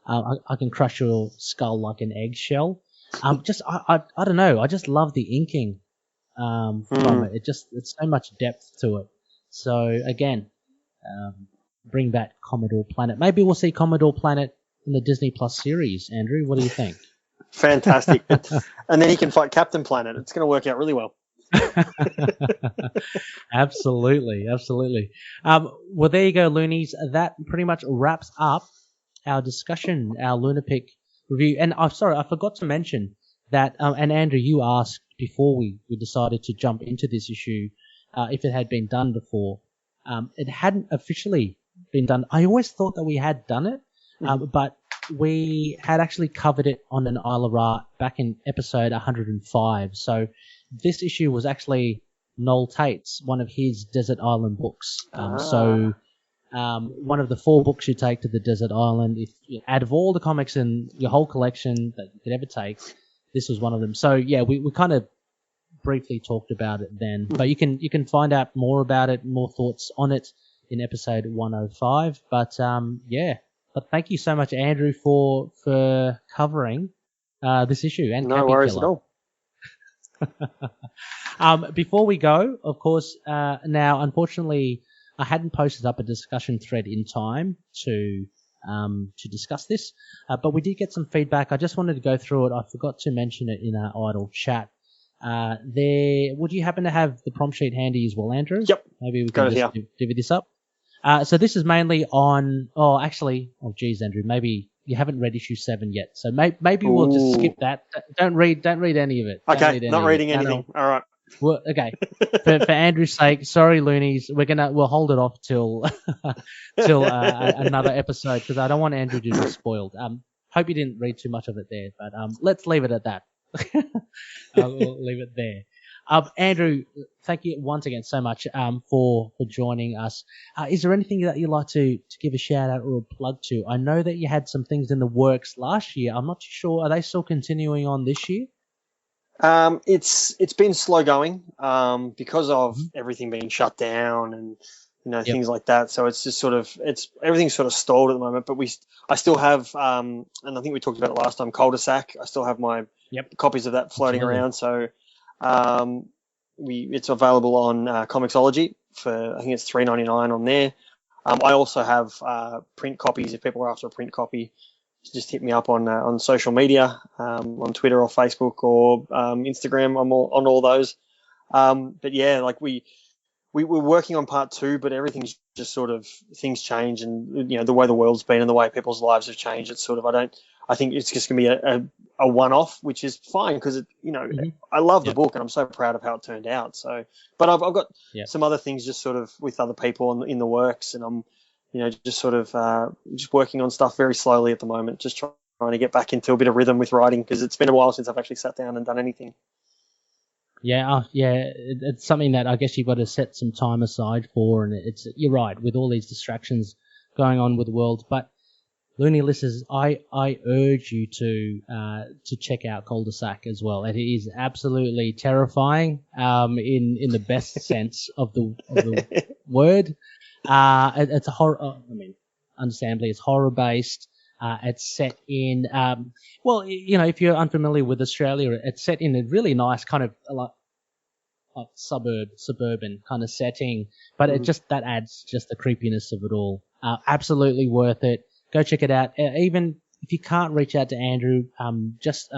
I can crush your skull like an eggshell. I don't know. I just love the inking from it. It's so much depth to it. So again, bring back Commodore Planet. Maybe we'll see Commodore Planet in the Disney Plus series. Andrew, what do you think? Fantastic. And then he can fight Captain Planet. It's going to work out really well. Absolutely. Well, there you go, Loonies. That pretty much wraps up our discussion, our LUNAR-PICK review. And I'm sorry, I forgot to mention that, and Andrew, you asked before we decided to jump into this issue, if it had been done before. It hadn't officially been done. I always thought that we had done it, but we had actually covered it on an Isle of Ra back in episode 105. So this issue was actually Noel Tate's, one of his Desert Island books. So one of the 4 books you take to the Desert Island, if out of all the comics in your whole collection that you could ever take, this was one of them. So yeah, we kind of briefly talked about it then, but you can find out more about it, more thoughts on it in episode 105. But but thank you so much, Andrew, for covering this issue and no Cabbie worries Killer. at all. Before we go, of course, now unfortunately I hadn't posted up a discussion thread in time to discuss this, but we did get some feedback. I just wanted to go through it. I forgot to mention it in our idle chat. Would you happen to have the prompt sheet handy as well, Andrew? Yep. Maybe we can just divvy this up. So this is mainly on. Oh, geez, Andrew, maybe you haven't read issue 7 yet. So maybe we'll just skip that. Don't read any of it. Okay, not reading anything. All right. Well, okay. For Andrew's sake, sorry, Loonies. We'll hold it off till another episode because I don't want Andrew to be spoiled. Hope you didn't read too much of it there, but let's leave it at that. We'll leave it there. Andrew, thank you once again so much for joining us. Is there anything that you'd like to give a shout out or a plug to? I know that you had some things in the works last year. I'm not too sure. Are they still continuing on this year? It's been slow going because of everything being shut down and things like that. So it's just sort of everything's sort of stalled at the moment. But I still have and I think we talked about it last time. Cul-de-sac. I still have my copies of that floating around. So it's available on Comixology for I think it's $3.99 on there. I also have print copies if people are after a print copy. Just hit me up on social media, on Twitter or Facebook or Instagram. I'm on all those. But yeah, like we we're working on part 2, but everything's just sort of things change, and the way the world's been and the way people's lives have changed. It's sort of I think it's just going to be a one-off, which is fine because I love the book and I'm so proud of how it turned out. So, but I've got some other things just sort of with other people in the works, and I'm just sort of just working on stuff very slowly at the moment, just trying to get back into a bit of rhythm with writing because it's been a while since I've actually sat down and done anything. Yeah, it's something that I guess you've got to set some time aside for, and you're right, with all these distractions going on with the world. But Looney listeners, I urge you to check out Cul-de-sac as well. It is absolutely terrifying, in the best sense of the word. It's a horror. Understandably, it's horror based. It's set in, if you're unfamiliar with Australia, it's set in a really nice kind of like suburban kind of setting, but it just, that adds just the creepiness of it all. Absolutely worth it. Go check it out. Even if you can't reach out to Andrew, just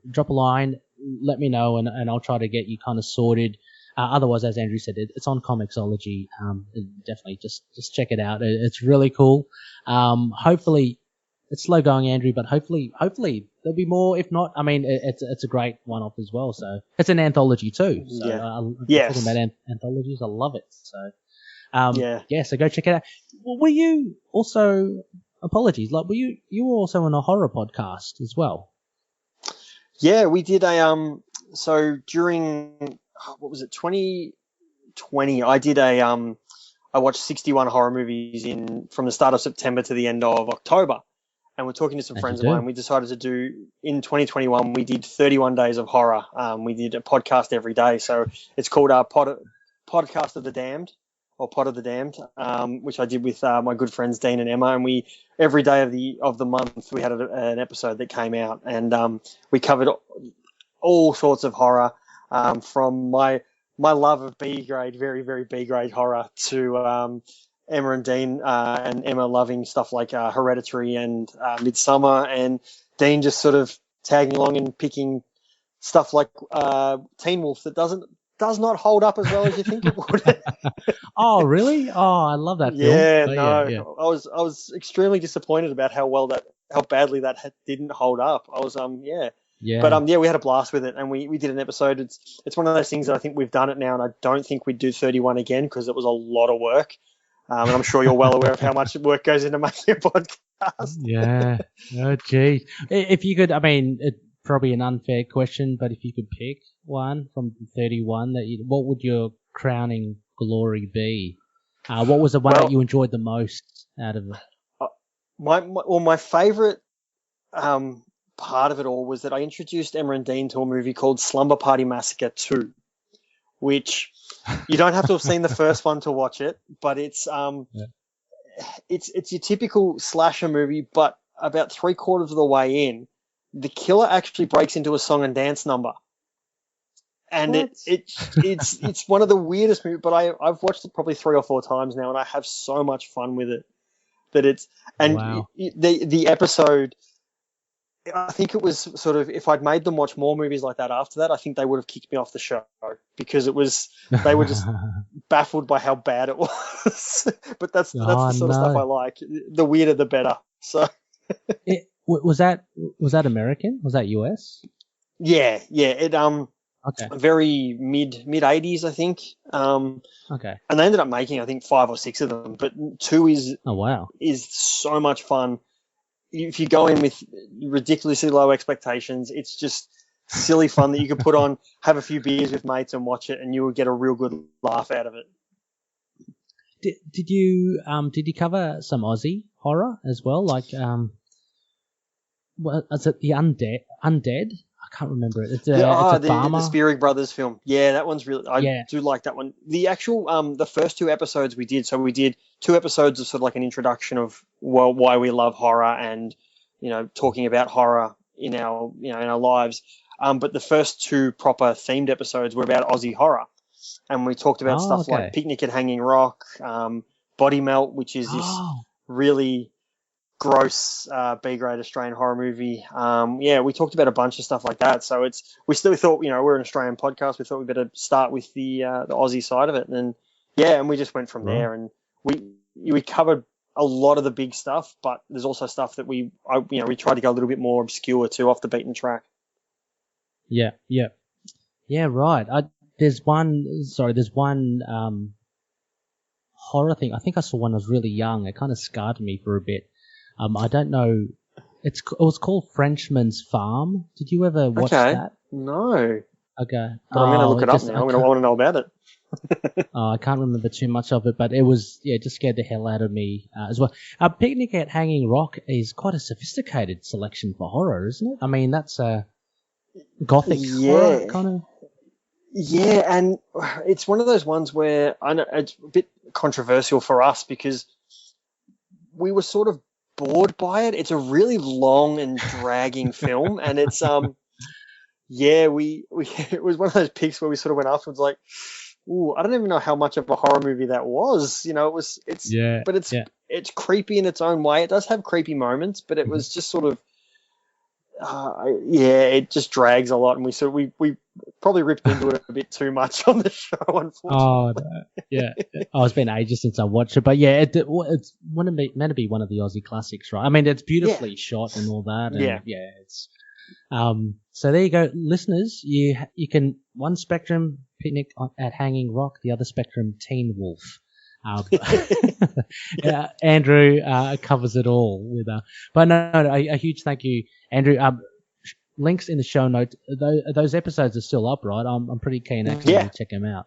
drop a line, let me know, and I'll try to get you kind of sorted. Otherwise, as Andrew said, it's on Comixology. Definitely just check it out. It's really cool. Hopefully, it's slow going, Andrew, but hopefully there'll be more. If not, it's a great one-off as well. So it's an anthology too. So talking about anthologies, I love it. So so go check it out. Well, were you also? Apologies, like were you were also on a horror podcast as well? Yeah, we did a so during what was it 20 2020, I did I watched 61 horror movies from the start of September to the end of October. And we're talking to some friends of mine. We decided to do, in 2021, we did 31 days of horror. We did a podcast every day. So it's called Podcast of the Damned, or Pod of the Damned, which I did with my good friends Dean and Emma. And every day of the month, we had an episode that came out. And we covered all sorts of horror, from my love of B-grade, very, very B-grade horror, to Emma and Dean, and Emma loving stuff like Hereditary and Midsummer, and Dean just sort of tagging along and picking stuff like Teen Wolf that does not hold up as well as you think it would. Oh, really? Oh, I love that film. Yeah, Oh, no, yeah. I was extremely disappointed about how badly that didn't hold up. I was Yeah. But we had a blast with it, and we did an episode. It's one of those things that I think we've done it now, and I don't think we'd do 31 again because it was a lot of work. And I'm sure you're well aware of how much work goes into making a podcast. Yeah. Oh, geez. If you could, I mean, it's probably an unfair question, but if you could pick one from 31, what would your crowning glory be? What was the one that you enjoyed the most out of it? My favourite part of it all was that I introduced Emma and Dean to a movie called Slumber Party Massacre 2, which you don't have to have seen the first one to watch it, but it's your typical slasher movie, but about 3/4 of the way in, the killer actually breaks into a song and dance number. And it's one of the weirdest movies, but I've watched it probably 3 or 4 times now, and I have so much fun with it. The episode, I think it was sort of, if I'd made them watch more movies like that after that, I think they would have kicked me off the show because they were just baffled by how bad it was. But that's the sort of stuff I like. The weirder, the better. So was that American? Was that US? Yeah. It okay. Very mid 80s, I think. Okay. And they ended up making, I think, 5 or 6 of them. But 2 is so much fun. If you go in with ridiculously low expectations, it's just silly fun that you could put on, have a few beers with mates and watch it, and you will get a real good laugh out of it. Did you cover some Aussie horror as well? Like, is it the Undead? I can't remember it. It's a farmer. The Spearig Brothers film. Yeah, that one's really. I do like that one. The actual the first 2 episodes we did. So we did 2 episodes of sort of like an introduction of why we love horror and talking about horror in our in our lives. But the first 2 proper themed episodes were about Aussie horror, and we talked about stuff like Picnic at Hanging Rock, Body Melt, which is this really gross B-grade Australian horror movie. We talked about a bunch of stuff like that. So we still thought, we're an Australian podcast. We thought we'd better start with the Aussie side of it, and we just went from there. And we covered a lot of the big stuff, but there's also stuff that we tried to go a little bit more obscure too, off the beaten track. Yeah, right. There's one horror thing. I think I saw when I was really young. It kind of scarred me for a bit. I don't know. It was called Frenchman's Farm. Did you ever watch that? No. Okay. But I'm going to look it up now. I want to know about it. I can't remember too much of it, but it was, it just scared the hell out of me as well. Picnic at Hanging Rock is quite a sophisticated selection for horror, isn't it? I mean, that's a gothic horror kind of. Yeah, and it's one of those ones where I know it's a bit controversial for us because we were sort of bored by it. It's a really long and dragging film, and it's it was one of those picks where we sort of went afterwards like, ooh, I don't even know how much of a horror movie that was. It's creepy in its own way. It does have creepy moments, but it was just sort of it just drags a lot, and we probably ripped into it a bit too much on the show, unfortunately. It's been ages since I watched it, but it's meant to be one of the Aussie classics, right? I mean, it's beautifully shot and all that. And it's so there you go, listeners. You can one spectrum Picnic at Hanging Rock, the other spectrum Teen Wolf. Andrew covers it all with but no, a huge thank you, Andrew. Links in the show notes. Those episodes are still up, right? I'm pretty keen actually to check them out.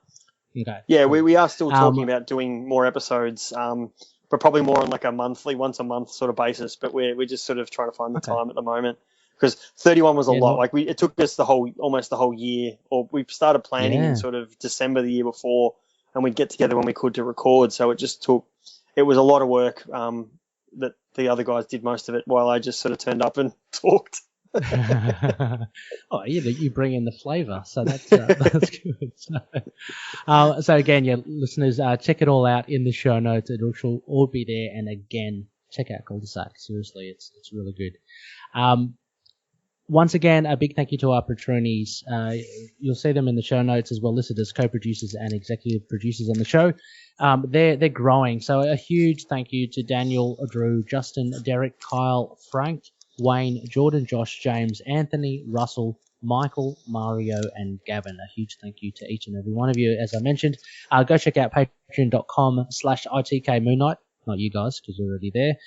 Okay. Yeah, cool. we are still talking about doing more episodes, but probably more on like a monthly, once a month sort of basis. But we're just sort of trying to find the time at the moment, because 31 was a lot. Like it took us almost the whole year, or we started planning in sort of December the year before, and we'd get together when we could to record. So it was a lot of work that the other guys did most of it, while I just sort of turned up and talked. Oh, yeah, you bring in the flavour, so that's good. So again, yeah, listeners, check it all out in the show notes. It will all be there. And again, check out Cul-de-sac. Seriously, it's really good. Once again, a big thank you to our patronies. You'll see them in the show notes as well, listed as co-producers and executive producers on the show. They're growing, so a huge thank you to Daniel, Drew, Justin, Derek, Kyle, Frank, Wayne, Jordan, Josh, James, Anthony, Russell, Michael, Mario, and Gavin. A huge thank you to each and every one of you. As I mentioned, go check out patreon.com/ITK Moon Knight. Not you guys, because you're already there,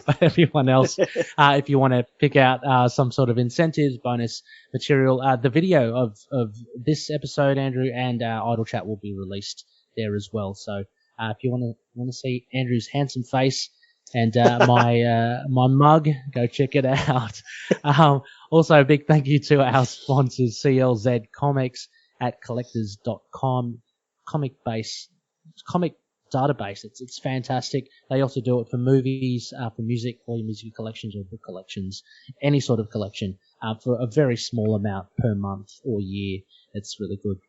but everyone else, if you want to pick out some sort of incentives, bonus material, the video of this episode, Andrew, and our Idle Chat will be released there as well. So if you want to see Andrew's handsome face and my mug, go check it out. Also, a big thank you to our sponsors, CLZ Comics at collectors.com, comic database. It's fantastic. They also do it for movies, for music, all your music collections or book collections, any sort of collection, for a very small amount per month or year. It's really good.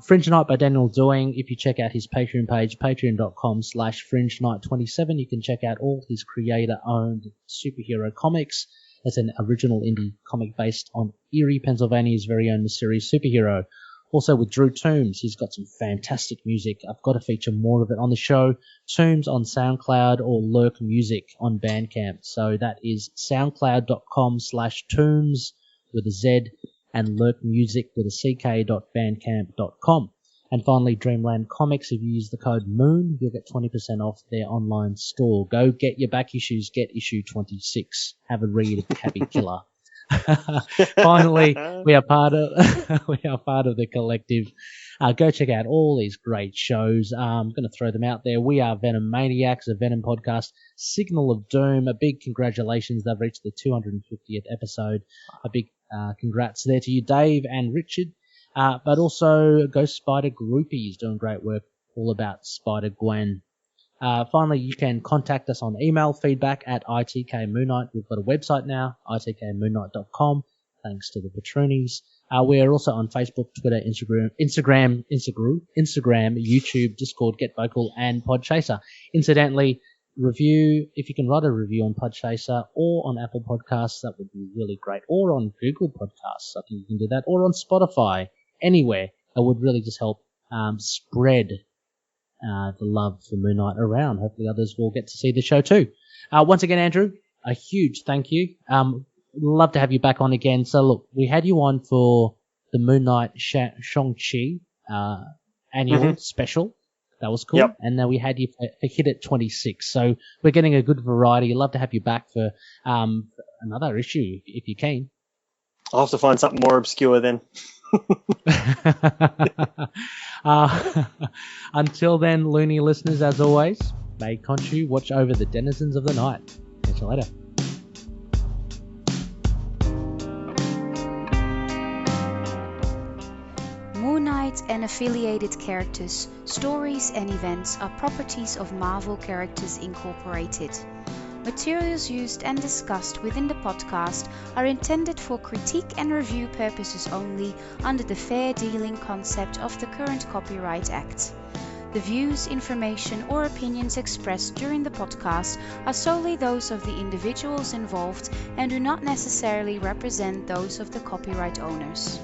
Fringe Night by Daniel Doing. If you check out his Patreon page, patreon.com/Fringe Night 27, you can check out all his creator-owned superhero comics. That's an original indie comic based on Erie, Pennsylvania's very own mysterious superhero. Also with Drew Toombs, he's got some fantastic music. I've got to feature more of it on the show. Toombs on SoundCloud or Lurk Music on Bandcamp. So that is soundcloud.com/Toombs with a Z and Lurk Music with a CK.bandcamp.com. And finally, Dreamland Comics. If you use the code MOON, you'll get 20% off their online store. Go get your back issues. Get issue 26. Have a read of Cabbie Killer. Finally, we are part of the collective. Go check out all these great shows. I'm going to throw them out there. We are Venom Maniacs, a Venom podcast. Signal of Doom, a big congratulations. They've reached the 250th episode. A big congrats there to you, Dave and Richard. But also Ghost Spider Groupies doing great work all about Spider-Gwen. Finally, you can contact us on email, feedback at ITK Moon Knight. We've got a website now, itkmoonnight.com, thanks to the patronies. We're also on Facebook, Twitter, Instagram, YouTube, Discord, Get Vocal, and Podchaser. Incidentally, if you can write a review on Podchaser or on Apple Podcasts, that would be really great. Or on Google Podcasts, I think you can do that. Or on Spotify, anywhere. It would really just help spread the love for Moon Knight around. Hopefully others will get to see the show too. Once again, Andrew, a huge thank you. Love to have you back on again. So look, we had you on for the Moon Knight Shang-Chi annual special. That was cool. Yep. And then we had you for Hit It 26. So we're getting a good variety. Love to have you back for another issue if you can. I'll have to find something more obscure then. Until then, loony listeners, as always, may Khonshu watch over the denizens of the night. Catch you later. Moon Knight and affiliated characters, stories and events are properties of Marvel Characters Incorporated. Materials used and discussed within the podcast are intended for critique and review purposes only under the fair dealing concept of the current Copyright Act. The views, information, or opinions expressed during the podcast are solely those of the individuals involved and do not necessarily represent those of the copyright owners.